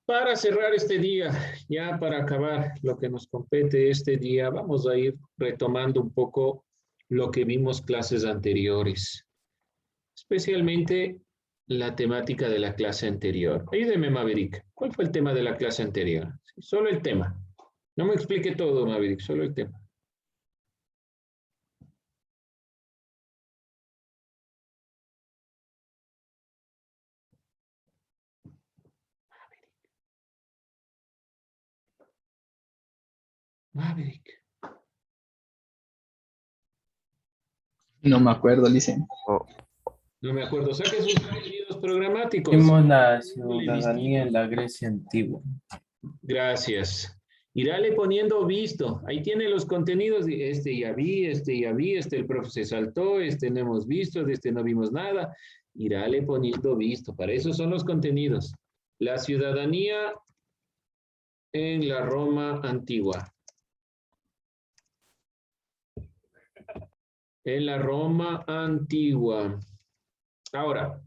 Para cerrar este día, ya para acabar lo que nos compete este día, vamos a ir retomando un poco lo que vimos clases anteriores, especialmente la temática de la clase anterior. Ayúdeme, Maverick. ¿Cuál fue el tema de la clase anterior? Sí, solo el tema. No me explique todo, Maverick, solo el tema. Maverick. No me acuerdo, dice. Oh, No me acuerdo. Saque sus contenidos programáticos. Vimos la ciudadanía en la Grecia antigua. Gracias. Irale poniendo visto. Ahí tiene los contenidos. Este ya vi, este el profe se saltó, este no hemos visto, de este no vimos nada. Irale poniendo visto. Para eso son los contenidos. La ciudadanía en la Roma antigua. En la Roma antigua. Ahora,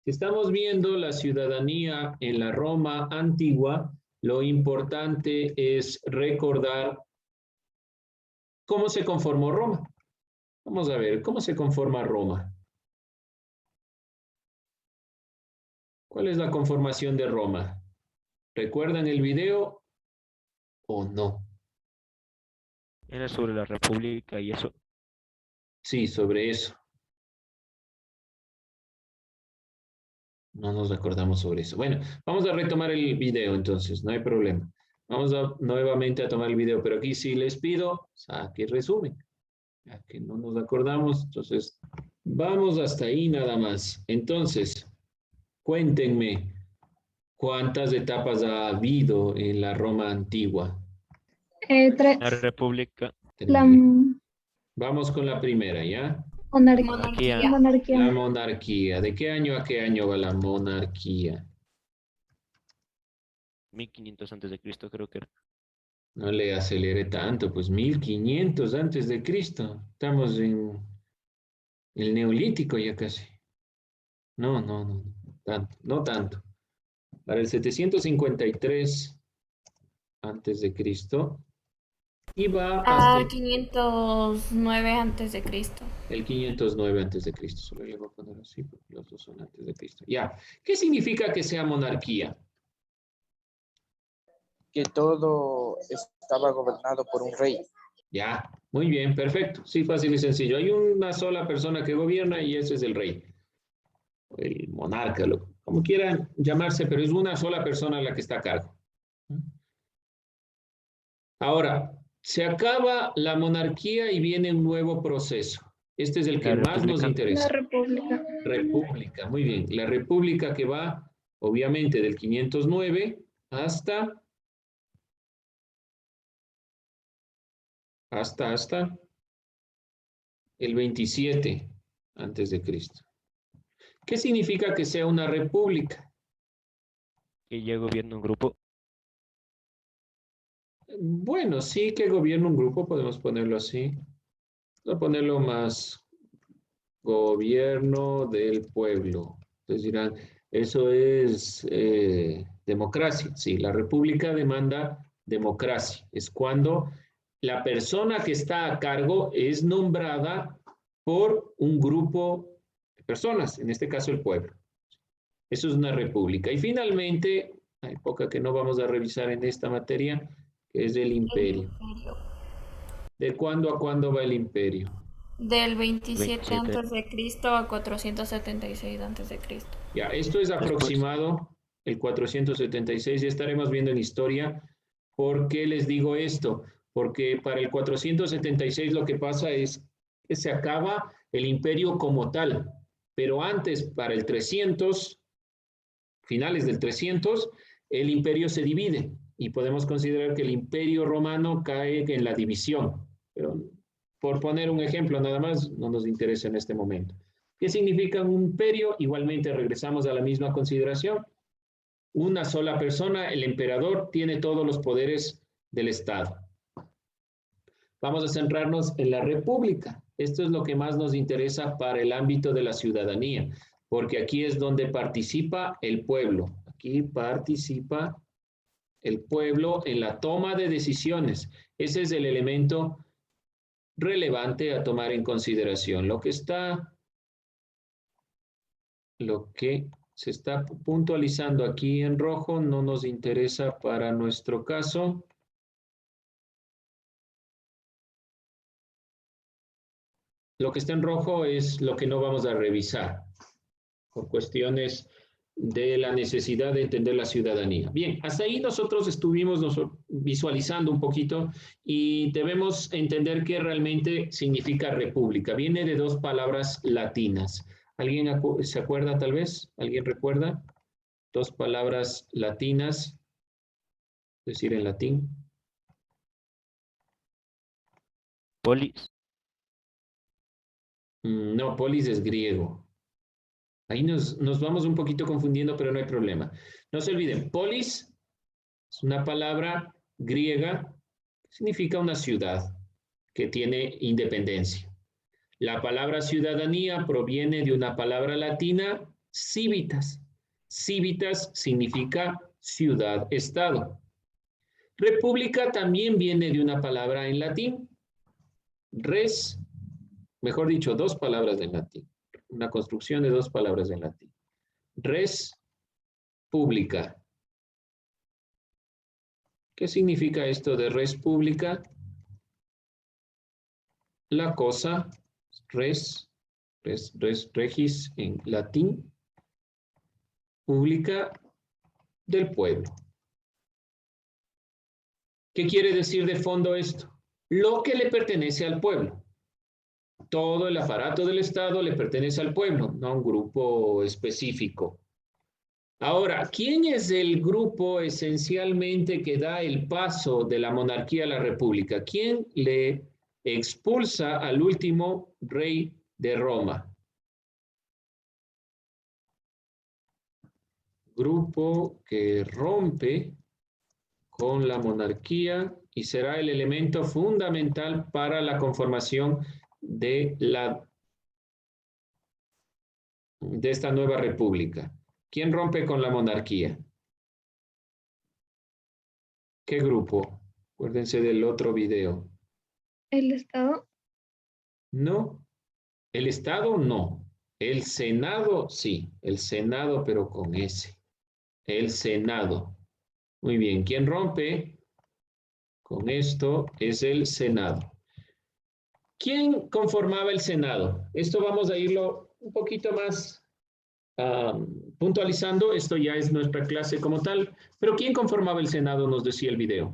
si estamos viendo la ciudadanía en la Roma antigua, lo importante es recordar cómo se conformó Roma. Vamos a ver, ¿cómo se conforma Roma? ¿Cuál es la conformación de Roma? ¿Recuerdan el video o no? era sobre la República y eso. Sí, sobre eso. No nos acordamos sobre eso. Bueno, vamos a retomar el video entonces, no hay problema. Vamos nuevamente a tomar el video, pero aquí sí les pido, saque resumen. Ya que no nos acordamos, entonces vamos hasta ahí nada más. Entonces, cuéntenme, ¿cuántas etapas ha habido en la Roma antigua? Tres. La República, La Vamos con la primera, ¿ya? monarquía, La monarquía. monarquía. ¿De qué año a qué año va la monarquía? 1500 antes de Cristo creo que era. No le acelere tanto, pues 1500 antes de Cristo. Estamos en el Neolítico ya casi. No, tanto, no tanto. Para el 753 antes de Cristo iba hasta 509 antes de Cristo. el 509 antes de Cristo. Solo le voy a poner así porque los dos son antes de Cristo. Ya. ¿Qué significa que sea monarquía? Que todo estaba gobernado por un rey. Ya, muy bien, perfecto. Sí, fácil y sencillo. Hay una sola persona que gobierna y ese es el rey. El monarca, como quieran llamarse, pero es una sola persona la que está a cargo. Ahora, se acaba la monarquía y viene un nuevo proceso. Este es el que más nos interesa. La república. República, muy bien. La república que va, obviamente, del 509 hasta el 27 antes de Cristo. ¿Qué significa que sea una república? Que ya gobierna un grupo. Bueno, sí que gobierna un grupo, podemos ponerlo así. Vamos a ponerlo más gobierno del pueblo. Entonces dirán, eso es democracia. Sí, la república demanda democracia. Es cuando la persona que está a cargo es nombrada por un grupo de personas, en este caso el pueblo. Eso es una república. Y finalmente, hay poca que no vamos a revisar en esta materia, que es el imperio. ¿De cuándo a cuándo va el imperio? Del 27 27. antes de Cristo a 476 antes de Cristo. Ya, esto es aproximado el 476, ya estaremos viendo en historia. ¿Por qué les digo esto? Porque para el 476 lo que pasa es que se acaba el imperio como tal, pero antes, para el 300, finales del 300, el imperio se divide y podemos considerar que el imperio romano cae en la división. Pero por poner un ejemplo nada más, no nos interesa en este momento. ¿Qué significa un imperio? Igualmente regresamos a la misma consideración. Una sola persona, el emperador, tiene todos los poderes del Estado. Vamos a centrarnos en la república. Esto es lo que más nos interesa para el ámbito de la ciudadanía, porque aquí es donde participa el pueblo. Aquí participa el pueblo en la toma de decisiones. Ese es el elemento relevante a tomar en consideración. Lo que se está puntualizando aquí en rojo no nos interesa para nuestro caso. Lo que está en rojo es lo que no vamos a revisar por cuestiones de la necesidad de entender la ciudadanía. Bien, hasta ahí nosotros estuvimos visualizando un poquito y debemos entender qué realmente significa república. Viene de dos palabras latinas. ¿Alguien se acuerda tal vez? ¿Alguien recuerda? Dos palabras latinas, es decir, en latín. Polis. No, polis es griego. Ahí nos vamos un poquito confundiendo, pero no hay problema. No se olviden, polis es una palabra griega que significa una ciudad que tiene independencia. La palabra ciudadanía proviene de una palabra latina, civitas. Civitas significa ciudad, estado. República también viene de una palabra en latín, res, mejor dicho, dos palabras en latín. Una construcción de dos palabras en latín. Res pública. ¿Qué significa esto de res pública? La cosa, res, regis en latín, pública del pueblo. ¿Qué quiere decir de fondo esto? Lo que le pertenece al pueblo. Todo el aparato del Estado le pertenece al pueblo, no a un grupo específico. Ahora, ¿quién es el grupo esencialmente que da el paso de la monarquía a la república? ¿Quién le expulsa al último rey de Roma? Grupo que rompe con la monarquía y será el elemento fundamental para la conformación de esta nueva república. ¿Quién rompe con la monarquía? ¿Qué grupo? Acuérdense del otro video. El Estado. No. El Estado no. El Senado sí. El Senado, pero con S. El Senado. Muy bien. ¿Quién rompe con esto? Es el Senado. ¿Quién conformaba el Senado? Esto vamos a irlo un poquito más puntualizando. Esto ya es nuestra clase como tal. Pero ¿quién conformaba el Senado? Nos decía el video.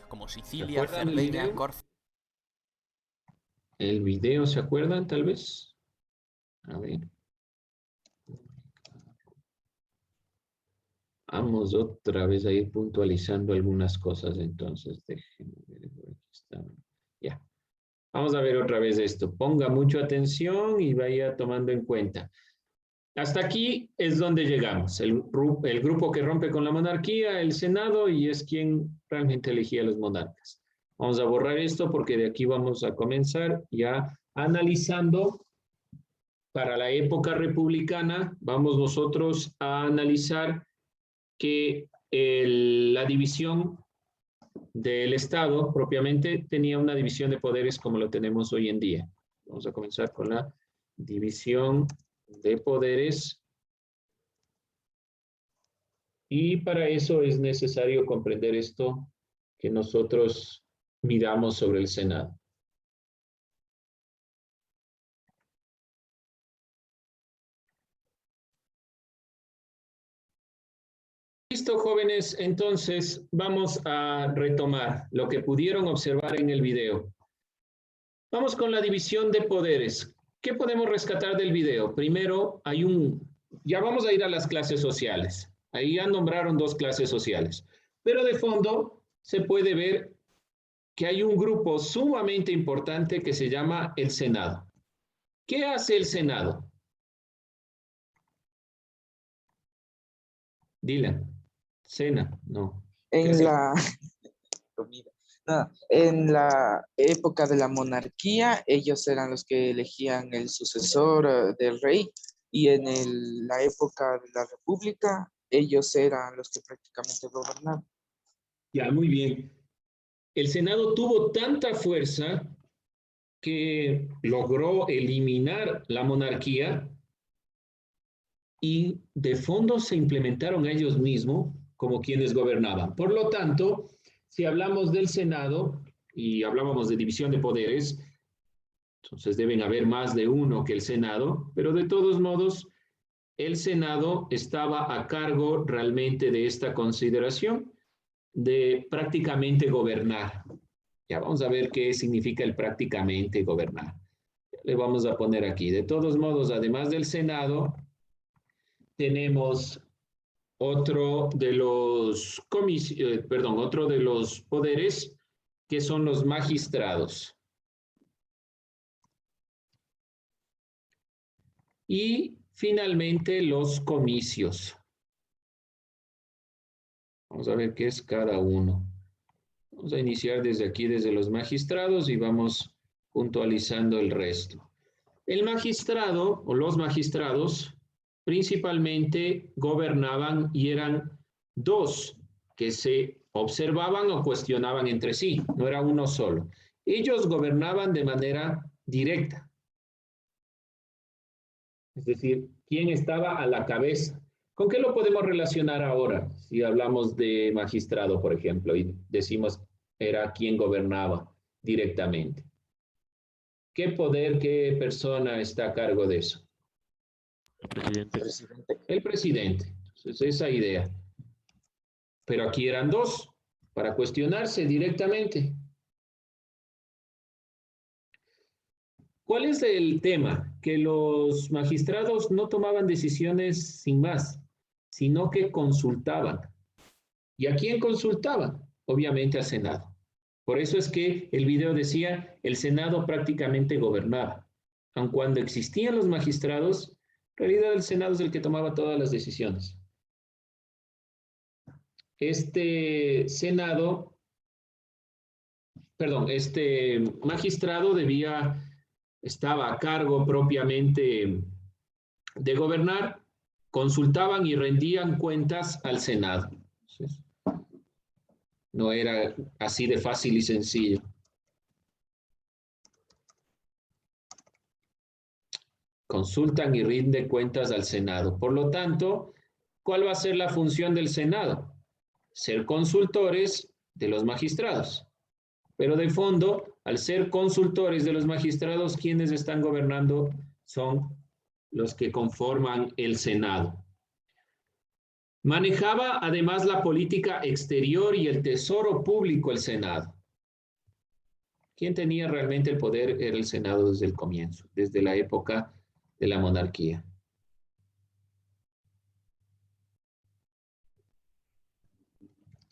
Como Sicilia, ¿Recuerdan el Cerdeña, video? Córcega. El video, ¿se acuerdan tal vez? A ver. Vamos otra vez a ir puntualizando algunas cosas, entonces déjenme ver, aquí está. Ya. Vamos a ver otra vez esto. Ponga mucha atención y vaya tomando en cuenta. Hasta aquí es donde llegamos. El grupo que rompe con la monarquía, el Senado, y es quien realmente elegía a los monarcas. Vamos a borrar esto porque de aquí vamos a comenzar ya analizando para la época republicana. Vamos nosotros a analizar que la división del Estado propiamente tenía una división de poderes como lo tenemos hoy en día. Vamos a comenzar con la división de poderes. Y para eso es necesario comprender esto que nosotros miramos sobre el Senado. Listo, jóvenes, entonces vamos a retomar lo que pudieron observar en el video. Vamos con la división de poderes. ¿Qué podemos rescatar del video? Primero, ya vamos a ir a las clases sociales. Ahí ya nombraron dos clases sociales. Pero de fondo se puede ver que hay un grupo sumamente importante que se llama el Senado. ¿Qué hace el Senado? Dylan. Cena, no. En la comida. En la época de la monarquía, ellos eran los que elegían el sucesor del rey, y en la época de la república, ellos eran los que prácticamente gobernaban. Ya, muy bien. El Senado tuvo tanta fuerza que logró eliminar la monarquía y de fondo se implementaron ellos mismos como quienes gobernaban. Por lo tanto, si hablamos del Senado y hablábamos de división de poderes, entonces deben haber más de uno que el Senado, pero de todos modos, el Senado estaba a cargo realmente de esta consideración de prácticamente gobernar. Ya vamos a ver qué significa el prácticamente gobernar. Le vamos a poner aquí. De todos modos, además del Senado, tenemos otro de los otro de los poderes que son los magistrados. Y finalmente los comicios. Vamos a ver qué es cada uno. Vamos a iniciar desde aquí, desde los magistrados, y vamos puntualizando el resto. El magistrado o los magistrados principalmente gobernaban y eran dos que se observaban o cuestionaban entre sí, no era uno solo. Ellos gobernaban de manera directa. Es decir, ¿quién estaba a la cabeza? ¿Con qué lo podemos relacionar ahora? Si hablamos de magistrado, por ejemplo, y decimos era quien gobernaba directamente. ¿Qué poder, qué persona está a cargo de eso? El presidente. El presidente. Entonces, esa idea. Pero aquí eran dos, para cuestionarse directamente. ¿Cuál es el tema? Que los magistrados no tomaban decisiones sin más, sino que consultaban. ¿Y a quién consultaban? Obviamente al Senado. Por eso es que el video decía, el Senado prácticamente gobernaba. Aun cuando existían los magistrados, en realidad el Senado es el que tomaba todas las decisiones. Este magistrado estaba a cargo propiamente de gobernar, consultaban y rendían cuentas al Senado. Entonces, no era así de fácil y sencillo. Consultan y rinden cuentas al Senado. Por lo tanto, ¿cuál va a ser la función del Senado? Ser consultores de los magistrados. Pero de fondo, al ser consultores de los magistrados, quienes están gobernando son los que conforman el Senado. Manejaba además la política exterior y el tesoro público el Senado. Quien tenía realmente el poder era el Senado desde el comienzo, desde la época de la monarquía.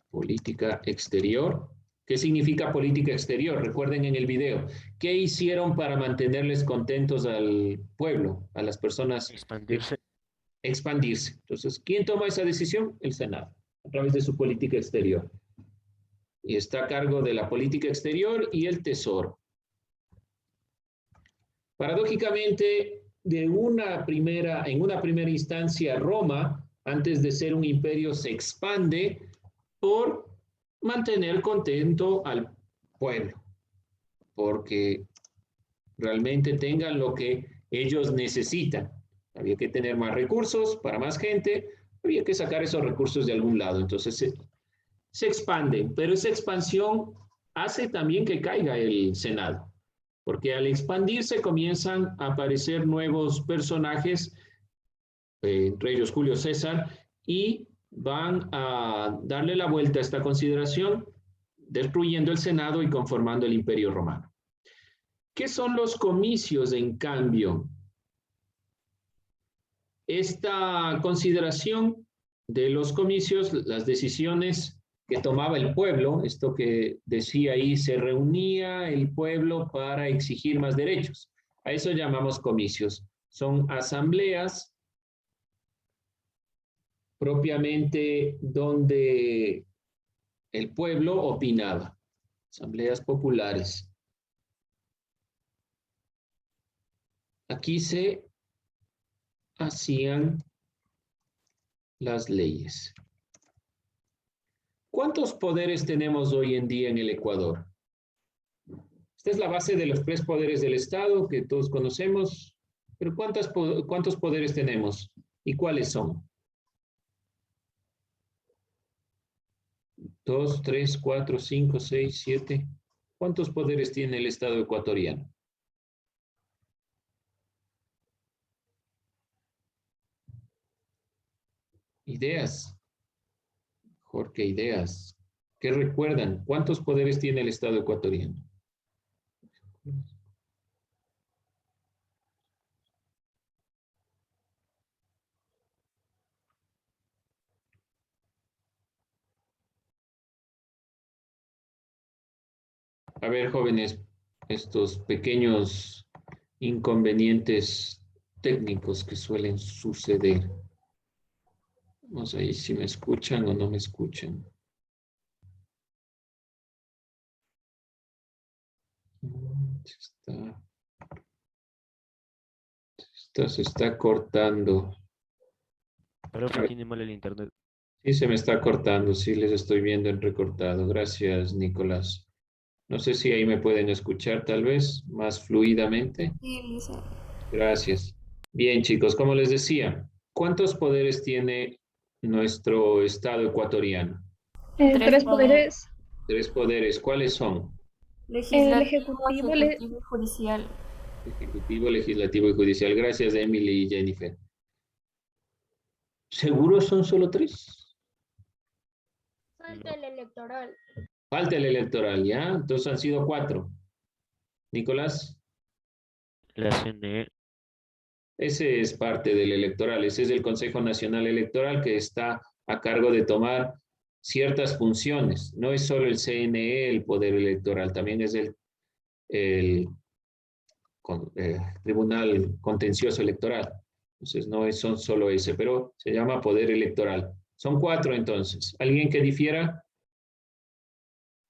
Política exterior. ¿Qué significa política exterior? Recuerden en el video. ¿Qué hicieron para mantenerles contentos al pueblo, a las personas? Expandirse. Expandirse. Entonces, ¿quién toma esa decisión? El Senado, a través de su política exterior. Y está a cargo de la política exterior y el tesoro. Paradójicamente, en una primera instancia, Roma, antes de ser un imperio, se expande por mantener contento al pueblo, porque realmente tengan lo que ellos necesitan. Había que tener más recursos para más gente, había que sacar esos recursos de algún lado. Entonces se expande, pero esa expansión hace también que caiga el Senado, porque al expandirse comienzan a aparecer nuevos personajes, entre ellos Julio César, y van a darle la vuelta a esta consideración, destruyendo el Senado y conformando el Imperio Romano. ¿Qué son los comicios, en cambio? Esta consideración de los comicios, las decisiones que tomaba el pueblo, esto que decía ahí, se reunía el pueblo para exigir más derechos. A eso llamamos comicios. Son asambleas propiamente donde el pueblo opinaba. Asambleas populares. Aquí se hacían las leyes. ¿Cuántos poderes tenemos hoy en día en el Ecuador? Esta es la base de los 3 poderes del Estado que todos conocemos, pero ¿cuántos poderes tenemos? ¿Y cuáles son? 2, 3, 4, 5, 6, 7. ¿Cuántos poderes tiene el Estado ecuatoriano? Ideas. Jorge, ideas. ¿Qué recuerdan? ¿Cuántos poderes tiene el Estado ecuatoriano? A ver, jóvenes, estos pequeños inconvenientes técnicos que suelen suceder. Vamos a ver si me escuchan o no me escuchan. Se está cortando. Profe, tiene mal el internet. Sí, se me está cortando. Sí, les estoy viendo en recortado. Gracias, Nicolás. No sé si ahí me pueden escuchar tal vez más fluidamente. Sí, Lisa. Gracias. Bien, chicos, como les decía, ¿cuántos poderes tiene nuestro Estado ecuatoriano? 3 poderes. 3 poderes. ¿Cuáles son? Legislativo, Ejecutivo, ejecutivo y judicial. Ejecutivo, legislativo y judicial. Gracias, Emily y Jennifer. ¿Seguro son solo 3? Falta el electoral. Falta el electoral, ¿ya? Entonces han sido 4. Nicolás, La CNE. ese es parte del electoral. Ese es el Consejo Nacional Electoral que está a cargo de tomar ciertas funciones. No es solo el CNE el poder electoral, también es el Tribunal Contencioso Electoral. Entonces no son solo ese, pero se llama poder electoral. Son 4 entonces. ¿Alguien que difiera?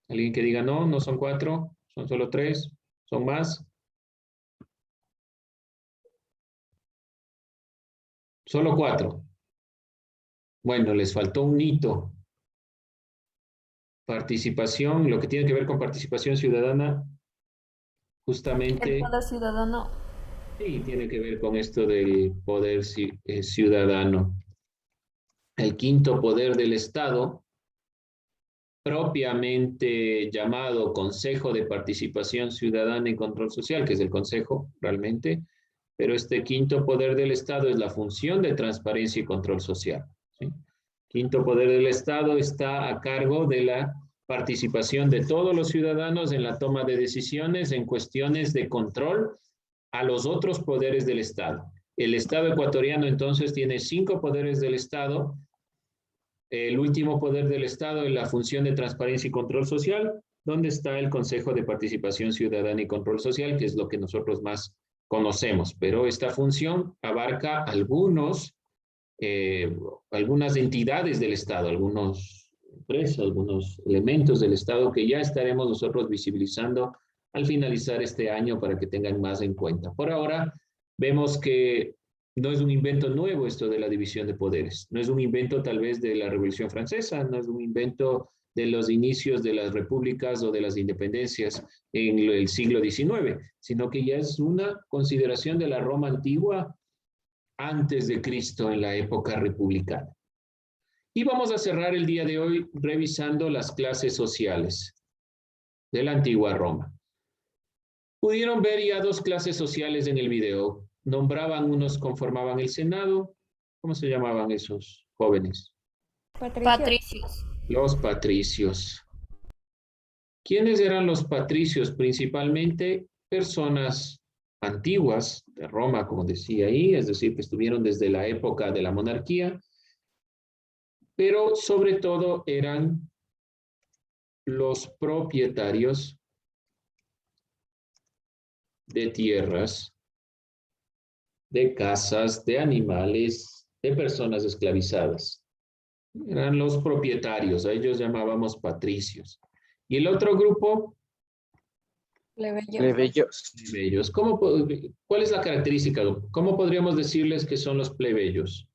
¿Alguien que diga no, no son 4, son solo 3, son más? Solo 4. Bueno, les faltó un hito. Participación, lo que tiene que ver con participación ciudadana, justamente, El poder ciudadano. sí, tiene que ver con esto del poder ciudadano. El 5º poder del Estado, propiamente llamado Consejo de Participación Ciudadana y Control Social, que es el Consejo realmente, pero este 5º poder del Estado es la función de transparencia y control social, ¿sí? 5º poder del Estado está a cargo de la participación de todos los ciudadanos en la toma de decisiones en cuestiones de control a los otros poderes del Estado. El Estado ecuatoriano entonces tiene 5 poderes del Estado. El último poder del Estado es la función de transparencia y control social, donde está el Consejo de Participación Ciudadana y Control Social, que es lo que nosotros más conocemos. Pero esta función abarca algunas entidades del Estado, algunas empresas, algunos elementos del Estado que ya estaremos nosotros visibilizando al finalizar este año para que tengan más en cuenta. Por ahora, vemos que no es un invento nuevo esto de la división de poderes. No es un invento tal vez de la Revolución Francesa, no es un invento de los inicios de las repúblicas o de las independencias en el siglo XIX, sino que ya es una consideración de la Roma antigua antes de Cristo en la época republicana. Y vamos a cerrar el día de hoy revisando las clases sociales de la antigua Roma. Pudieron ver ya 2 clases sociales en el video. Nombraban unos, conformaban el Senado. ¿Cómo se llamaban esos jóvenes? Patricios. Los patricios. ¿Quiénes eran los patricios? Principalmente personas antiguas de Roma, como decía ahí, es decir, que estuvieron desde la época de la monarquía, pero sobre todo eran los propietarios de tierras, de casas, de animales, de personas esclavizadas. Eran los propietarios, a ellos llamábamos patricios. Y el otro grupo, Plebeyos. plebeyos. ¿Cuál es la característica? ¿Cómo podríamos decirles que son los plebeyos?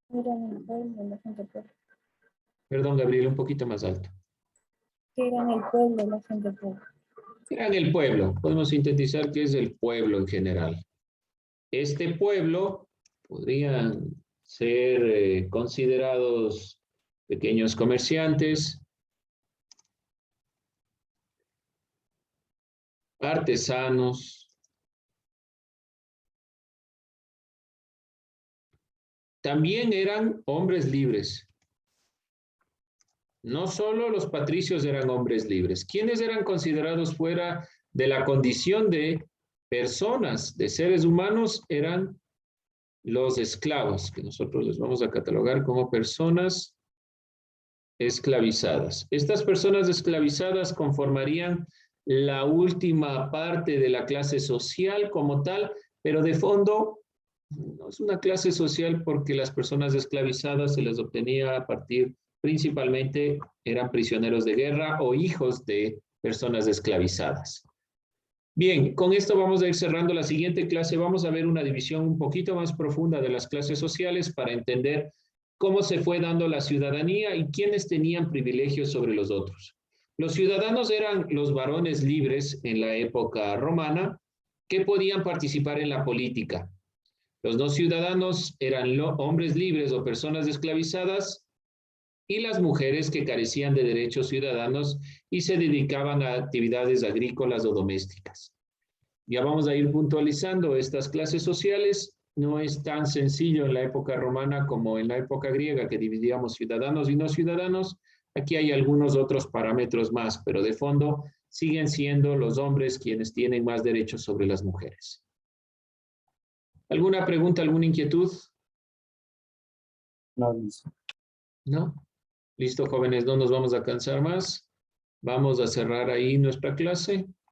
Eran el pueblo, la gente pobre. Perdón, Gabriel, un poquito más alto. Eran el pueblo, la gente pobre. Eran el pueblo. Podemos sintetizar que es el pueblo en general. Este pueblo podrían ser considerados pequeños comerciantes, artesanos, también eran hombres libres. No solo los patricios eran hombres libres. ¿Quiénes eran considerados fuera de la condición de personas, de seres humanos? Eran los esclavos, que nosotros les vamos a catalogar como personas esclavizadas. Estas personas esclavizadas conformarían la última parte de la clase social como tal, pero de fondo no es una clase social porque las personas esclavizadas se les obtenía a partir, principalmente eran prisioneros de guerra o hijos de personas esclavizadas. Bien, con esto vamos a ir cerrando la siguiente clase. Vamos a ver una división un poquito más profunda de las clases sociales para entender cómo se fue dando la ciudadanía y quiénes tenían privilegios sobre los otros. Los ciudadanos eran los varones libres en la época romana que podían participar en la política. Los no ciudadanos eran hombres libres o personas esclavizadas y las mujeres que carecían de derechos ciudadanos y se dedicaban a actividades agrícolas o domésticas. Ya vamos a ir puntualizando estas clases sociales. No es tan sencillo en la época romana como en la época griega, que dividíamos ciudadanos y no ciudadanos. Aquí hay algunos otros parámetros más, pero de fondo siguen siendo los hombres quienes tienen más derechos sobre las mujeres. ¿Alguna pregunta, alguna inquietud? No dice. ¿No? Listo, jóvenes, no nos vamos a cansar más. Vamos a cerrar ahí nuestra clase.